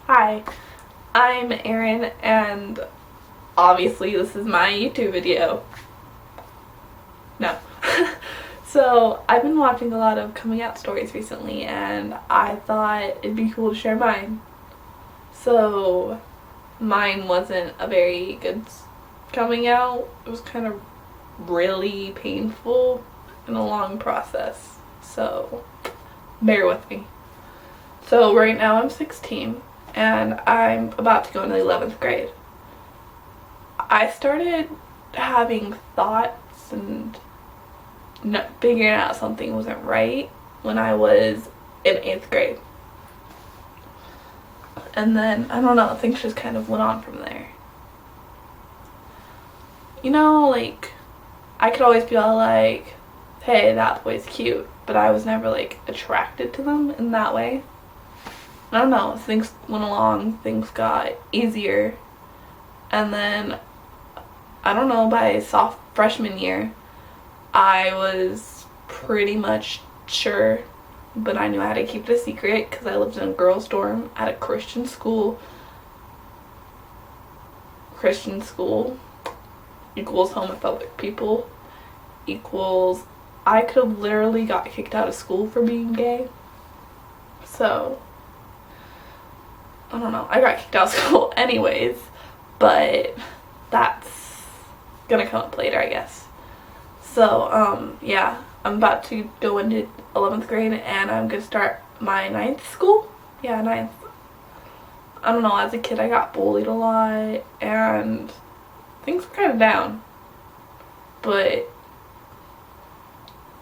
Hi, I'm Erin, and obviously this is my YouTube video. No. So, I've been watching a lot of coming out stories recently, and I thought it'd be cool to share mine. So, mine wasn't a very good coming out. It was kind of really painful and a long process. So, bear with me. So, right now I'm 16. And I'm about to go into the 11th grade. I started having thoughts and figuring out something wasn't right when I was in 8th grade. And then, I don't know, things just kind of went on from there. You know, like, I could always be all like, hey, that boy's cute, but I was never, like, attracted to them in that way. I don't know, things went along, things got easier, and then, I don't know, by freshman year, I was pretty much sure, but I knew I had to keep it a secret because I lived in a girls' dorm at a Christian school. Christian school equals homophobic people equals I could have literally got kicked out of school for being gay. So, I don't know, I got kicked out of school anyways, but that's gonna come up later, I guess. So, yeah, I'm about to go into 11th grade and I'm gonna start my 9th school. Yeah, 9th. I don't know, as a kid I got bullied a lot and things were kind of down, but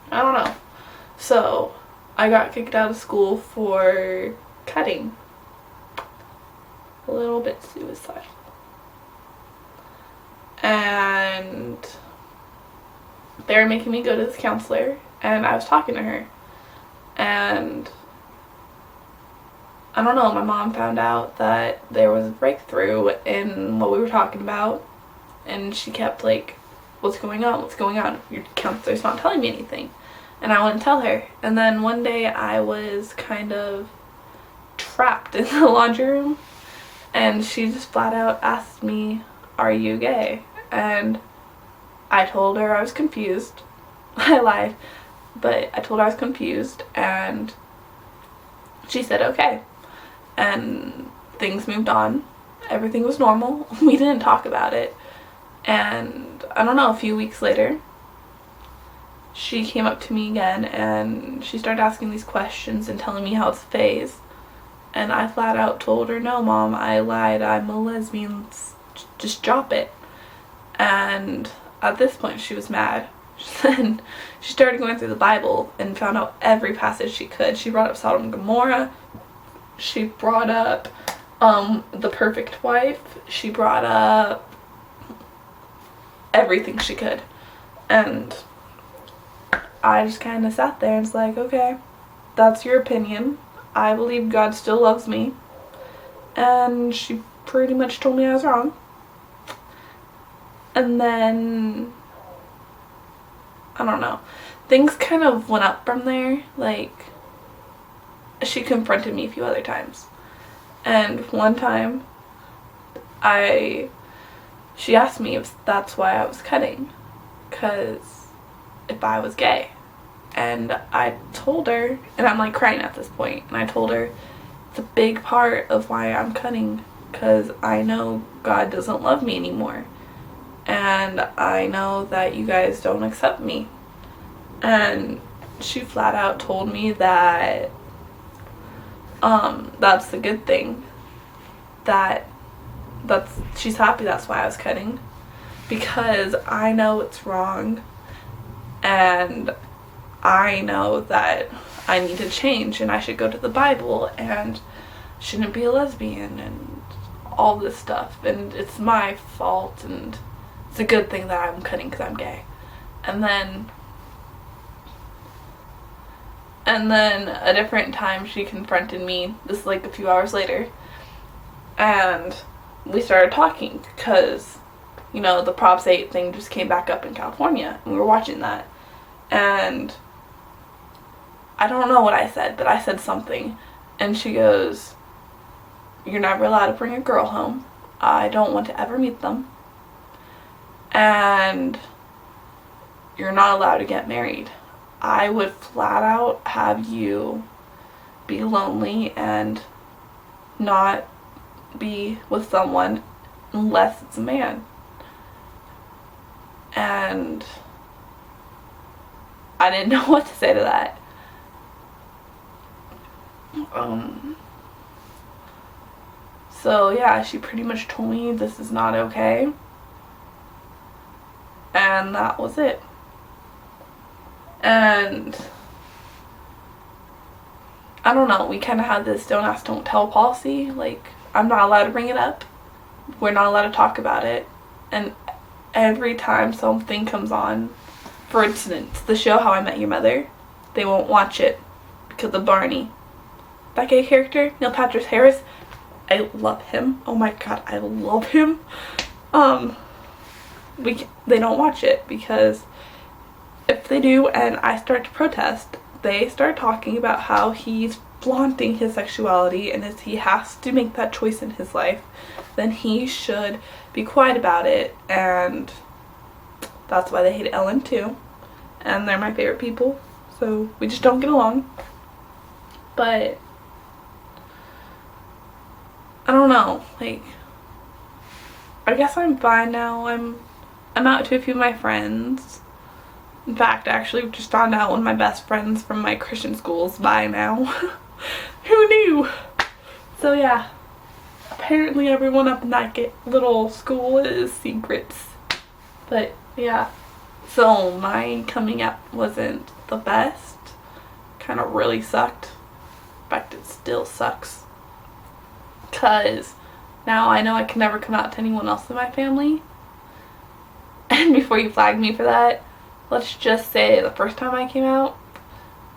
I don't know. So, I got kicked out of school for cutting. A little bit suicidal. And they were making me go to this counselor, and I was talking to her. And I don't know, my mom found out that there was a breakthrough in what we were talking about, and she kept like, what's going on? What's going on? Your counselor's not telling me anything. And I wouldn't tell her. And then one day I was kind of trapped in the laundry room. And she just flat out asked me, are you gay? And I told her I was confused. I lied. But I told her I was confused. And she said, okay. And things moved on. Everything was normal. We didn't talk about it. And I don't know, a few weeks later, she came up to me again. And she started asking these questions and telling me how it's a phase. And I flat out told her, no, Mom, I lied, I'm a lesbian, just drop it. And at this point, she was mad. Then she started going through the Bible and found out every passage she could. She brought up Sodom and Gomorrah. She brought up the perfect wife. She brought up everything she could. And I just kind of sat there and was like, okay, that's your opinion. I believe God still loves me. And she pretty much told me I was wrong. And then, I don't know, things kind of went up from there. Like, she confronted me a few other times. And one time, she asked me if that's why I was cutting. Because if I was gay. And I told her, and I'm like crying at this point, and I told her it's a big part of why I'm cutting, because I know God doesn't love me anymore, and I know that you guys don't accept me. And she flat out told me that that's the good thing, she's happy that's why I was cutting, because I know it's wrong, and I know that I need to change and I should go to the Bible and shouldn't be a lesbian and all this stuff, and it's my fault and it's a good thing that I'm cutting because I'm gay. And then a different time she confronted me, this is like a few hours later, and we started talking because, you know, the Prop 8 thing just came back up in California and we were watching that. And I don't know what I said, but I said something. And she goes, You're never allowed to bring a girl home. I don't want to ever meet them. And you're not allowed to get married. I would flat out have you be lonely and not be with someone unless it's a man. And I didn't know what to say to that. So yeah, she pretty much told me this is not okay. And that was it. And I don't know, we kind of had this don't ask, don't tell policy. Like, I'm not allowed to bring it up. We're not allowed to talk about it. And every time something comes on, for instance, the show How I Met Your Mother, they won't watch it because of Barney. That gay character, Neil Patrick Harris, I love him. Oh my god, I love him. They don't watch it because if they do and I start to protest, they start talking about how he's flaunting his sexuality, and if he has to make that choice in his life, then he should be quiet about it. And that's why they hate Ellen too, and they're my favorite people, so we just don't get along. But I don't know, like, I guess I'm fine now. I'm out to a few of my friends. In fact, I actually just found out one of my best friends from my Christian school's bi now. Who knew? So yeah, apparently everyone up in that little school is secrets. But yeah, so my coming out wasn't the best. Kind of really sucked. In fact, it still sucks. Because now I know I can never come out to anyone else in my family. And before you flag me for that, let's just say the first time I came out,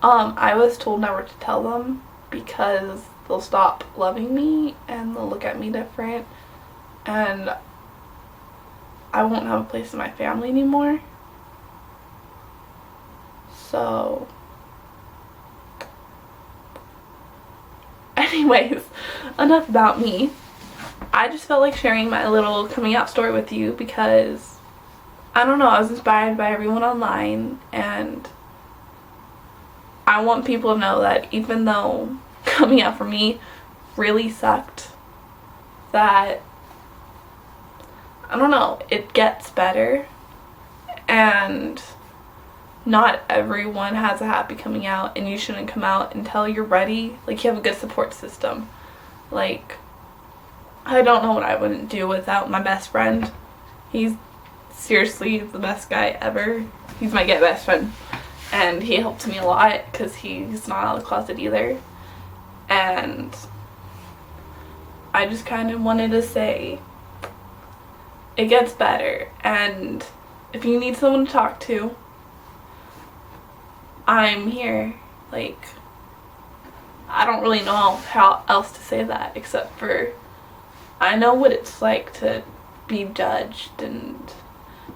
I was told never to tell them because they'll stop loving me and they'll look at me different, and I won't have a place in my family anymore. So anyways, enough about me. I just felt like sharing my little coming out story with you because, I don't know, I was inspired by everyone online, and I want people to know that even though coming out for me really sucked, that, I don't know, it gets better, and not everyone has a happy coming out, and you shouldn't come out until you're ready. Like, you have a good support system. Like, I don't know what I wouldn't do without my best friend. He's seriously the best guy ever. He's my gay best friend, and he helps me a lot because he's not out of the closet either. And I just kind of wanted to say it gets better, and if you need someone to talk to, I'm here. Like, I don't really know how else to say that except for I know what it's like to be judged and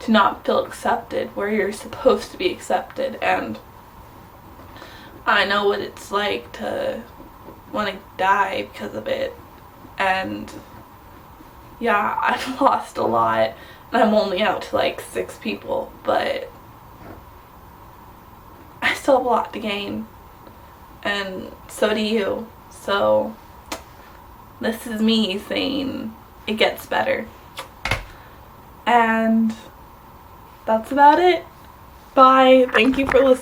to not feel accepted where you're supposed to be accepted, and I know what it's like to want to die because of it. And yeah, I've lost a lot, and I'm only out to like 6 people, but I still have a lot to gain, and so do you. So this is me saying it gets better. And that's about it. Bye. Thank you for listening.